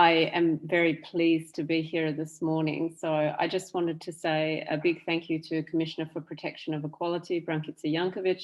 I am very pleased to be here this morning. So I just wanted to say a big thank you to Commissioner for Protection of Equality, Brankica Jankovic,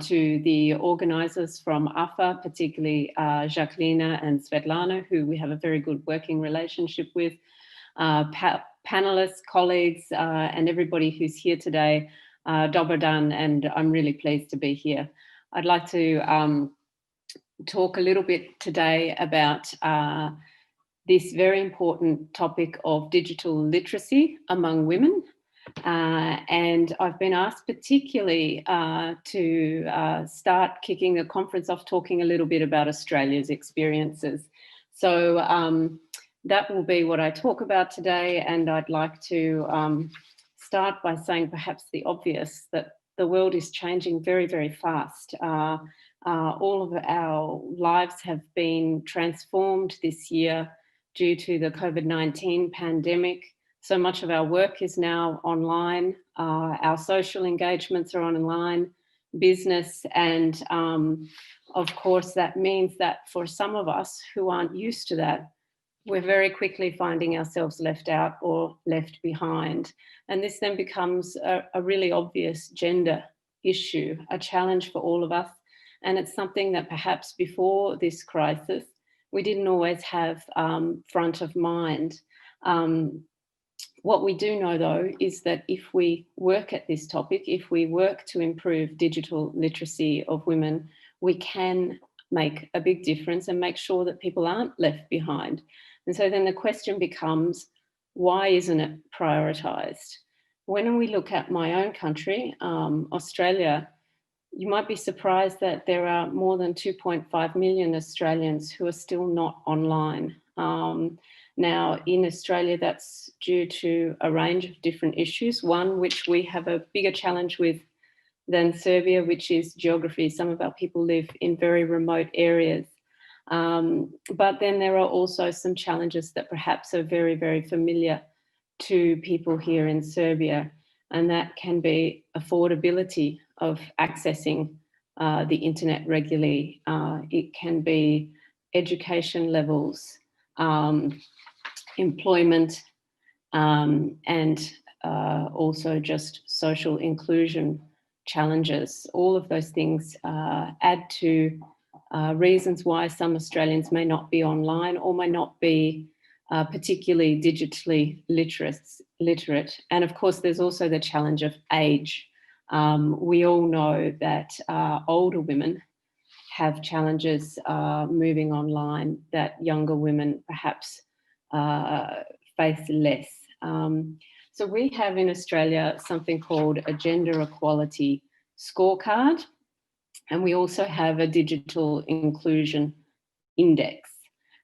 to the organisers from AFA, particularly Jacqueline and Svetlana, who we have a very good working relationship with, panelists, colleagues, and everybody who's here today. Dobar dan, and I'm really pleased to be here. I'd like to talk a little bit today about this very important topic of digital literacy among women. And I've been asked particularly to start kicking the conference off talking a little bit about Australia's experiences. So that will be what I talk about today, and I'd like to start by saying perhaps the obvious, that the world is changing very, very fast. All of our lives have been transformed this year due to the COVID-19 pandemic. So much of our work is now online, our social engagements are online, business, and of course that means that for some of us who aren't used to that, we're very quickly finding ourselves left out or left behind. And this then becomes a really obvious gender issue, a challenge for all of us. And it's something that perhaps before this crisis, we didn't always have front of mind. What we do know, though, is that if we work at this topic, if we work to improve digital literacy of women, we can make a big difference and make sure that people aren't left behind. And so then the question becomes, why isn't it prioritised? When we look at my own country, Australia, you might be surprised that there are more than 2.5 million Australians who are still not online. Now, in Australia, that's due to a range of different issues. One, which we have a bigger challenge with than Serbia, which is geography. Some of our people live in very remote areas. But then there are also some challenges that perhaps are very, very familiar to people here in Serbia, and that can be affordability of accessing the internet regularly. It can be education levels, employment, and also just social inclusion challenges. All of those things add to reasons why some Australians may not be online or may not be particularly digitally literate. And of course, there's also the challenge of age. We all know that older women have challenges moving online that younger women perhaps face less. So we have in Australia something called a gender equality scorecard, and we also have a digital inclusion index.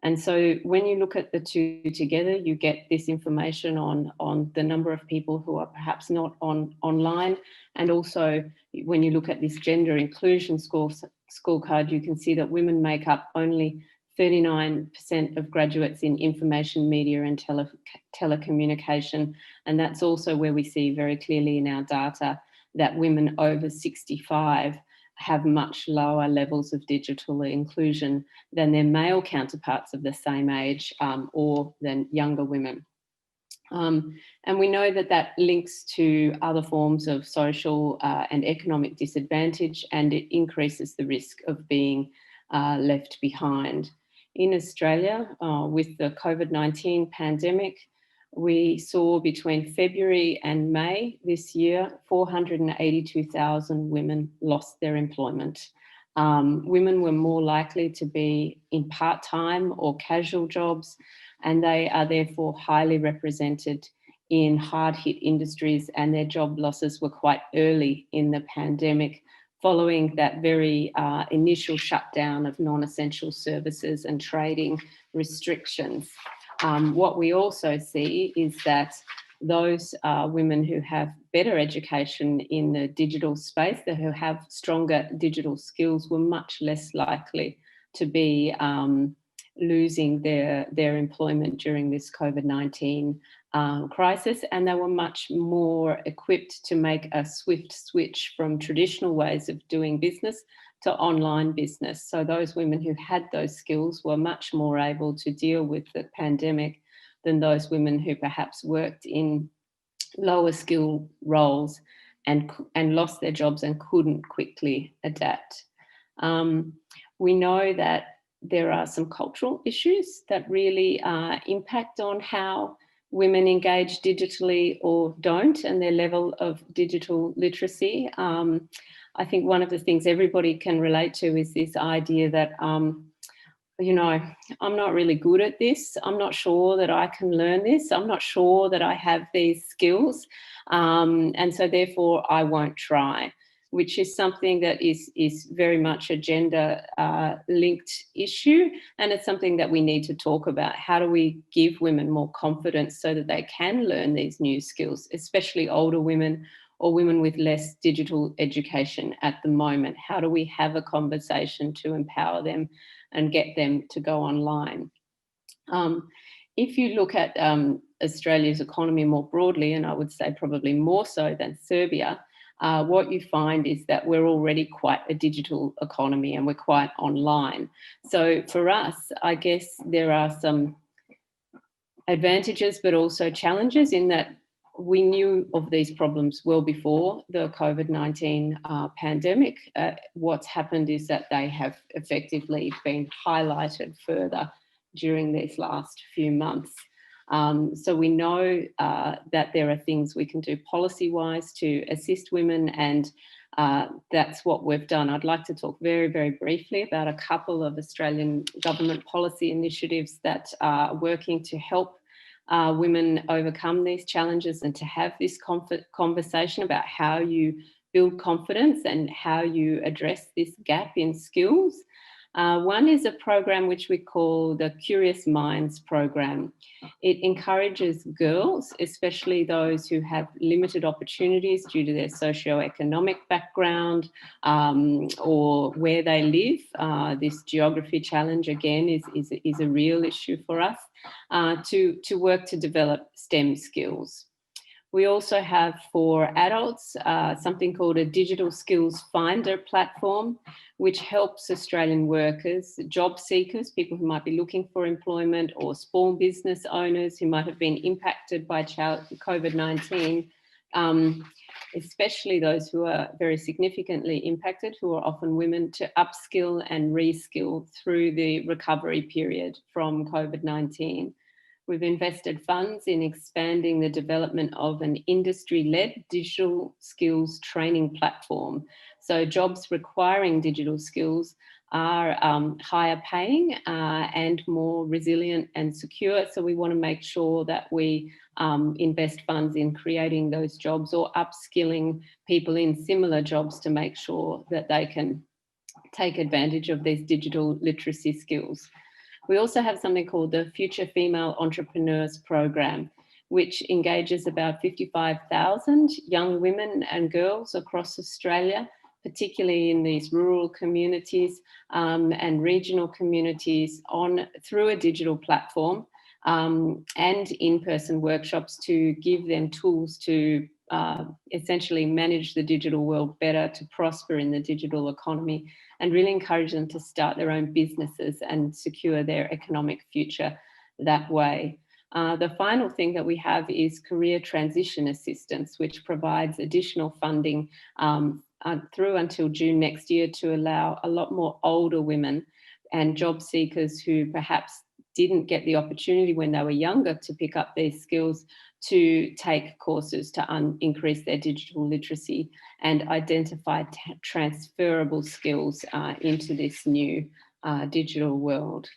And so when you look at the two together, you get this information on the number of people who are perhaps not online. And also when you look at this gender inclusion scorecard, you can see that women make up only 39% of graduates in information, media and telecommunication. And that's also where we see very clearly in our data that women over 65 have much lower levels of digital inclusion than their male counterparts of the same age or than younger women. And we know that that links to other forms of social and economic disadvantage, and it increases the risk of being left behind. In Australia, with the COVID-19 pandemic, we saw between February and May this year, 482,000 women lost their employment. Women were more likely to be in part-time or casual jobs, and they are therefore highly represented in hard-hit industries, and their job losses were quite early in the pandemic, following that very initial shutdown of non-essential services and trading restrictions. What we also see is that those women who have better education in the digital space, that who have stronger digital skills, were much less likely to be losing their employment during this COVID-19 crisis, and they were much more equipped to make a swift switch from traditional ways of doing business to online business. So those women who had those skills were much more able to deal with the pandemic than those women who perhaps worked in lower skill roles and lost their jobs and couldn't quickly adapt. We know that there are some cultural issues that really impact on how women engage digitally or don't, and their level of digital literacy. I think one of the things everybody can relate to is this idea that, you know, I'm not really good at this. I'm not sure that I can learn this. I'm not sure that I have these skills. And so therefore I won't try, which is something that is very much a gender linked issue. And it's something that we need to talk about. How do we give women more confidence so that they can learn these new skills, especially older women or women with less digital education at the moment? How do we have a conversation to empower them and get them to go online? If you look at Australia's economy more broadly, and I would say probably more so than Serbia, what you find is that we're already quite a digital economy and we're quite online. So for us, I guess there are some advantages but also challenges in that we knew of these problems well before the COVID-19 pandemic. What's happened is that they have effectively been highlighted further during these last few months. So we know that there are things we can do policy-wise to assist women, and that's what we've done. I'd like to talk very, very briefly about a couple of Australian government policy initiatives that are working to help women overcome these challenges and to have this conversation about how you build confidence and how you address this gap in skills. One is a program which we call the Curious Minds program. It encourages girls, especially those who have limited opportunities due to their socioeconomic background or where they live. This geography challenge, again, is a real issue for us, to work to develop STEM skills. We also have for adults something called a digital skills finder platform, which helps Australian workers, job seekers, people who might be looking for employment, or small business owners who might have been impacted by COVID-19, especially those who are very significantly impacted, who are often women, to upskill and reskill through the recovery period from COVID-19. We've invested funds in expanding the development of an industry-led digital skills training platform. So jobs requiring digital skills are higher paying and more resilient and secure. So we want to make sure that we invest funds in creating those jobs or upskilling people in similar jobs to make sure that they can take advantage of these digital literacy skills. We also have something called the Future Female Entrepreneurs Program, which engages about 55,000 young women and girls across Australia, particularly in these rural communities and regional communities, through a digital platform and in-person workshops to give them tools to essentially manage the digital world better, to prosper in the digital economy, and really encourage them to start their own businesses and secure their economic future that way. The final thing that we have is career transition assistance, which provides additional funding through until June next year to allow a lot more older women and job seekers who perhaps didn't get the opportunity when they were younger to pick up these skills to take courses to increase their digital literacy and identify transferable skills into this new digital world.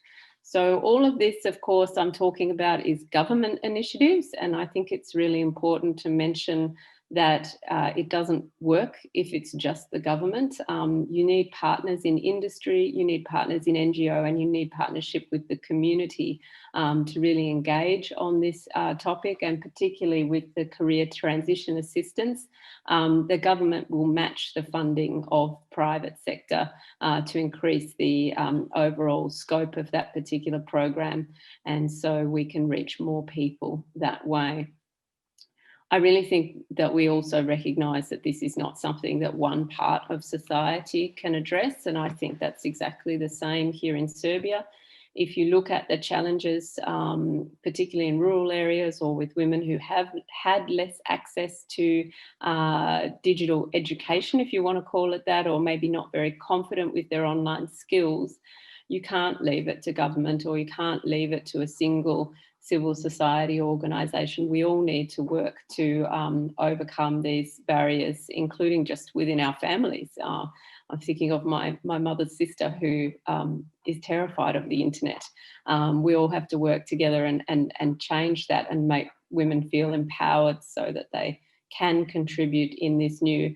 So all of this, of course, I'm talking about is government initiatives, and I think it's really important to mention that it doesn't work if it's just the government. You need partners in industry, you need partners in NGO, and you need partnership with the community to really engage on this topic, and particularly with the career transition assistance. The government will match the funding of private sector to increase the overall scope of that particular program, and so we can reach more people that way. I really think that we also recognise that this is not something that one part of society can address, and I think that's exactly the same here in Serbia. If you look at the challenges, particularly in rural areas or with women who have had less access to digital education, if you want to call it that, or maybe not very confident with their online skills, you can't leave it to government, or you can't leave it to a single civil society organisation. We all need to work to overcome these barriers, including just within our families. I'm thinking of my mother's sister who is terrified of the internet. We all have to work together and change that and make women feel empowered so that they can contribute in this new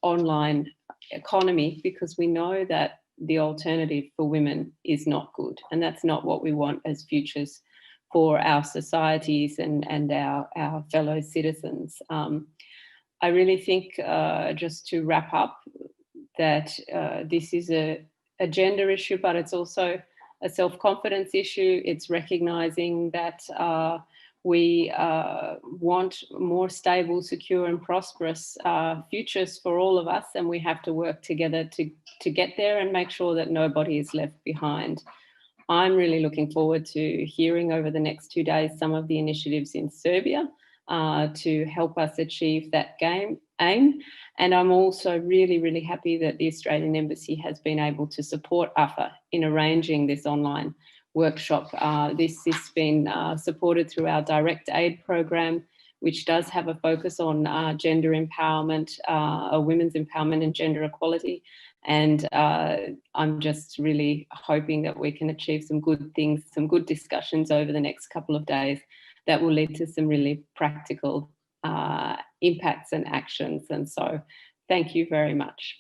online economy, because we know that the alternative for women is not good, and that's not what we want as futures for our societies and our fellow citizens. I really think, just to wrap up, that this is a gender issue, but it's also a self-confidence issue. It's recognising that we want more stable, secure and prosperous futures for all of us, and we have to work together to get there and make sure that nobody is left behind. I'm really looking forward to hearing over the next 2 days some of the initiatives in Serbia to help us achieve that aim. And I'm also really, really happy that the Australian Embassy has been able to support AFA in arranging this online workshop. This has been supported through our direct aid program, which does have a focus on gender empowerment, women's empowerment and gender equality. And I'm just really hoping that we can achieve some good things, some good discussions over the next couple of days that will lead to some really practical impacts and actions. And so thank you very much.